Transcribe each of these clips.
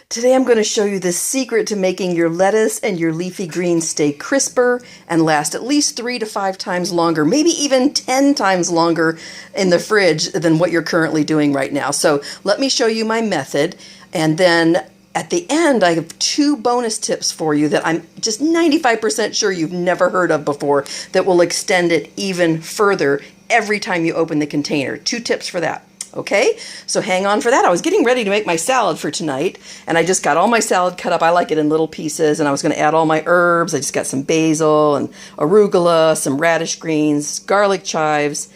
Today I'm going to show you the secret to making your lettuce and your leafy greens stay crisper and last at least 3 to 5 times longer, maybe even 10 times longer in the fridge than what you're currently doing right now. So let me show you my method, and then at the end I have 2 bonus tips for you that I'm just 95% sure you've never heard of before that will extend it even further every time you open the container. 2 tips for that. Okay, so hang on for that. I was getting ready to make my salad for tonight, and I just got all my salad cut up. I like it in little pieces, and I was going to add all my herbs. I just got some basil and arugula, some radish greens, garlic chives,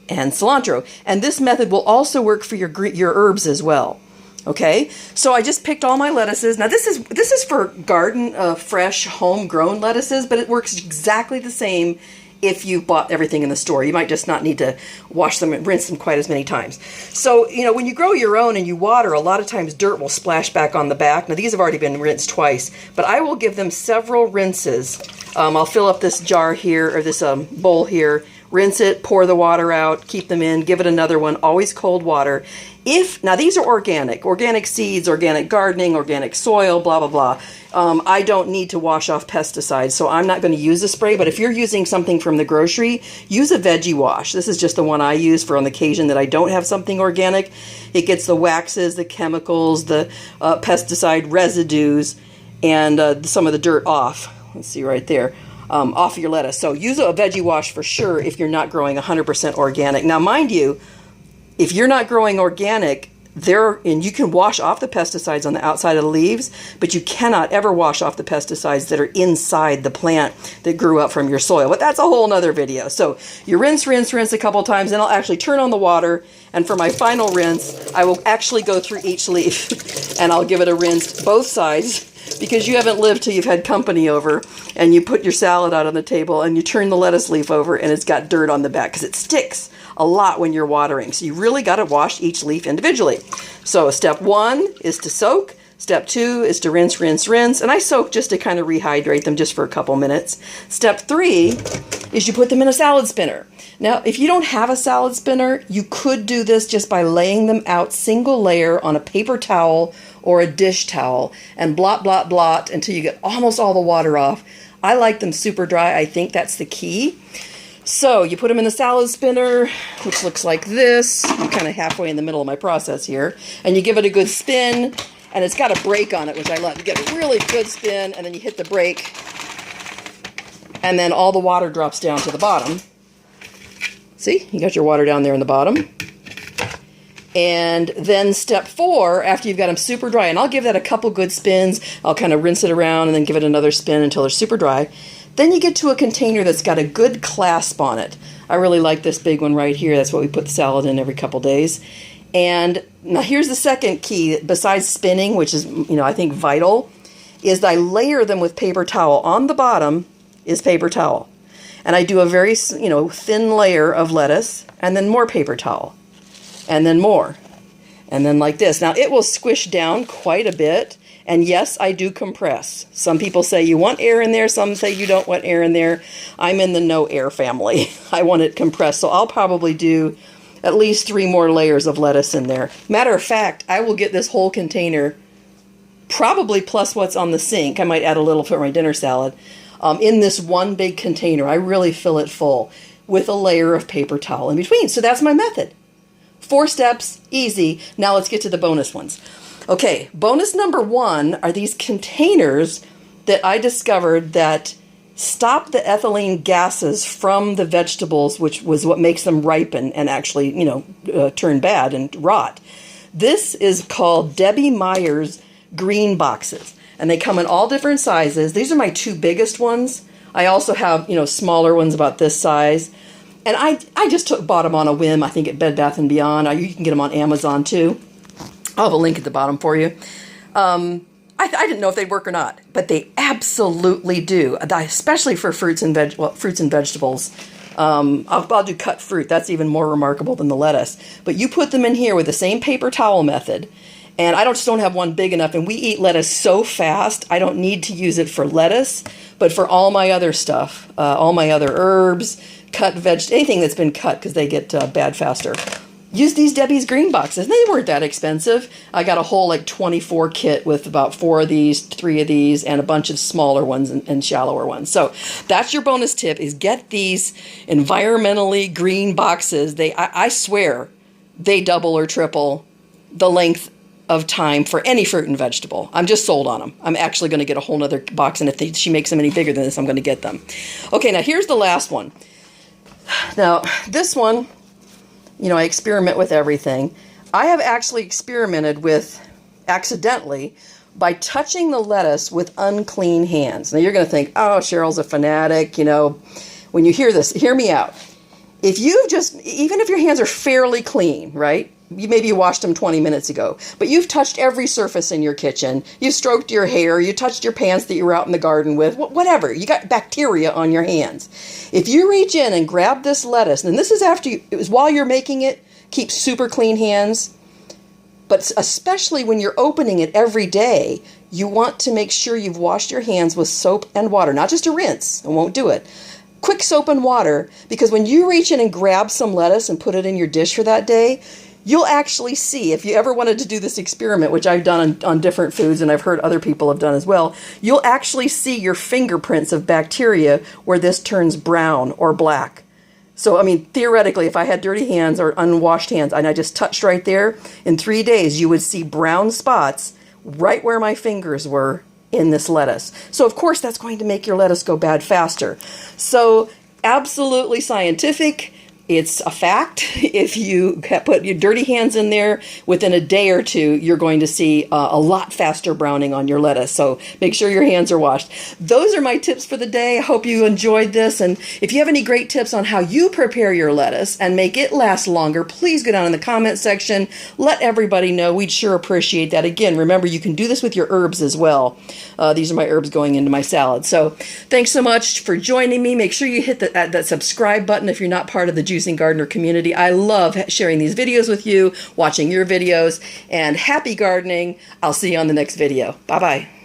and cilantro. And this method will also work for your herbs as well. Okay, so I just picked all my lettuces. Now this is for garden, fresh, homegrown lettuces, but it works exactly the same if you bought everything in the store. You might just not need to wash them and rinse them quite as many times. So, you know, when you grow your own and you water, a lot of times dirt will splash back on the back. Now, these have already been rinsed twice, but I will give them several rinses. I'll fill up this jar here, or this bowl here, rinse it, pour the water out, keep them in, give it another one, always cold water. Now these are organic seeds, organic gardening, organic soil, blah, blah, blah. I don't need to wash off pesticides, so I'm not going to use a spray, but if you're using something from the grocery, use a veggie wash. This is just the one I use for on the occasion that I don't have something organic. It gets the waxes, the chemicals, the pesticide residues, and some of the dirt off. Let's see right there. Off your lettuce. So use a veggie wash for sure if you're not growing 100% organic. Now, mind you, if you're not growing organic, and you can wash off the pesticides on the outside of the leaves, but you cannot ever wash off the pesticides that are inside the plant that grew up from your soil. But that's a whole nother video. So you rinse a couple times, and I'll actually turn on the water. And for my final rinse, I will actually go through each leaf and I'll give it a rinse both sides, because you haven't lived till you've had company over and you put your salad out on the table and you turn the lettuce leaf over and it's got dirt on the back because it sticks a lot when you're watering. So you really got to wash each leaf individually. So step 1 is to soak. Step 2 is to rinse. And I soak just to kind of rehydrate them just for a couple minutes. Step 3 is you put them in a salad spinner. Now, if you don't have a salad spinner, you could do this just by laying them out single layer on a paper towel or a dish towel and blot until you get almost all the water off. I like them super dry. I think that's the key. So you put them in the salad spinner, which looks like this. I'm kind of halfway in the middle of my process here. And you give it a good spin, and it's got a brake on it, which I love. You get a really good spin, and then you hit the brake, and then all the water drops down to the bottom. See, you got your water down there in the bottom. And then step 4, after you've got them super dry, and I'll give that a couple good spins, I'll kind of rinse it around and then give it another spin until they're super dry. Then you get to a container that's got a good clasp on it. I really like this big one right here. That's what we put the salad in every couple days. And now here's the second key, besides spinning, which is, I think vital, is I layer them with paper towel. On the bottom is paper towel. And I do a very, thin layer of lettuce, and then more paper towel, and then more, and then like this. Now, it will squish down quite a bit, and yes, I do compress. Some people say you want air in there, some say you don't want air in there. I'm in the no air family. I want it compressed, so I'll probably do at least 3 more layers of lettuce in there. Matter of fact, I will get this whole container, probably plus what's on the sink. I might add a little for my dinner salad. In this one big container, I really fill it full with a layer of paper towel in between. So that's my method. 4 steps, easy. Now let's get to the bonus ones. Okay, bonus number 1 are these containers that I discovered that stop the ethylene gases from the vegetables, which was what makes them ripen and actually, turn bad and rot. This is called Debbie Meyer's green boxes. And they come in all different sizes. These are my 2 biggest ones. I also have, smaller ones about this size. And I just bought them on a whim, I think at Bed Bath & Beyond. You can get them on Amazon too. I'll have a link at the bottom for you. I didn't know if they'd work or not, but they absolutely do, especially for fruits and vegetables. I'll do cut fruit. That's even more remarkable than the lettuce. But you put them in here with the same paper towel method. And I just don't have one big enough, and we eat lettuce so fast, I don't need to use it for lettuce, but for all my other stuff, all my other herbs, cut anything that's been cut, because they get bad faster. use these Debbie's Green boxes. They weren't that expensive. I got a whole like 24 kit with about 4 of these, 3 of these, and a bunch of smaller ones and shallower ones. So that's your bonus tip, is get these environmentally green boxes. I swear they double or triple the length of time for any fruit and vegetable. I'm just sold on them. I'm actually going to get a whole nother box, and if she makes them any bigger than this, I'm going to get them. Okay, now here's the last one. Now, this one, you know, I experiment with everything. I have actually experimented with, accidentally, by touching the lettuce with unclean hands. Now, you're going to think, oh, Cheryl's a fanatic, you know. When you hear this, hear me out. If you've just, even if your hands are fairly clean, right? Maybe you washed them 20 minutes ago, but you've touched every surface in your kitchen. You stroked your hair, you touched your pants that you were out in the garden with, whatever. You got bacteria on your hands. If you reach in and grab this lettuce, and this is after it was while you're making it, keep super clean hands, but especially when you're opening it every day, you want to make sure you've washed your hands with soap and water, not just a rinse. I won't do it. Quick soap and water, because when you reach in and grab some lettuce and put it in your dish for that day, you'll actually see, if you ever wanted to do this experiment, which I've done on different foods and I've heard other people have done as well, you'll actually see your fingerprints of bacteria where this turns brown or black. So, I mean, theoretically, if I had dirty hands or unwashed hands and I just touched right there, in 3 days you would see brown spots right where my fingers were in this lettuce. So, of course, that's going to make your lettuce go bad faster. So, absolutely scientific. It's a fact. If you put your dirty hands in there, within a day or two, you're going to see a lot faster browning on your lettuce. So make sure your hands are washed. Those are my tips for the day. I hope you enjoyed this. And if you have any great tips on how you prepare your lettuce and make it last longer, please go down in the comment section. Let everybody know. We'd sure appreciate that. Again, remember, you can do this with your herbs as well. These are my herbs going into my salad. So thanks so much for joining me. Make sure you hit that subscribe button if you're not part of the Juicing Gardener community. I love sharing these videos with you, watching your videos, and happy gardening. I'll see you on the next video. Bye-bye.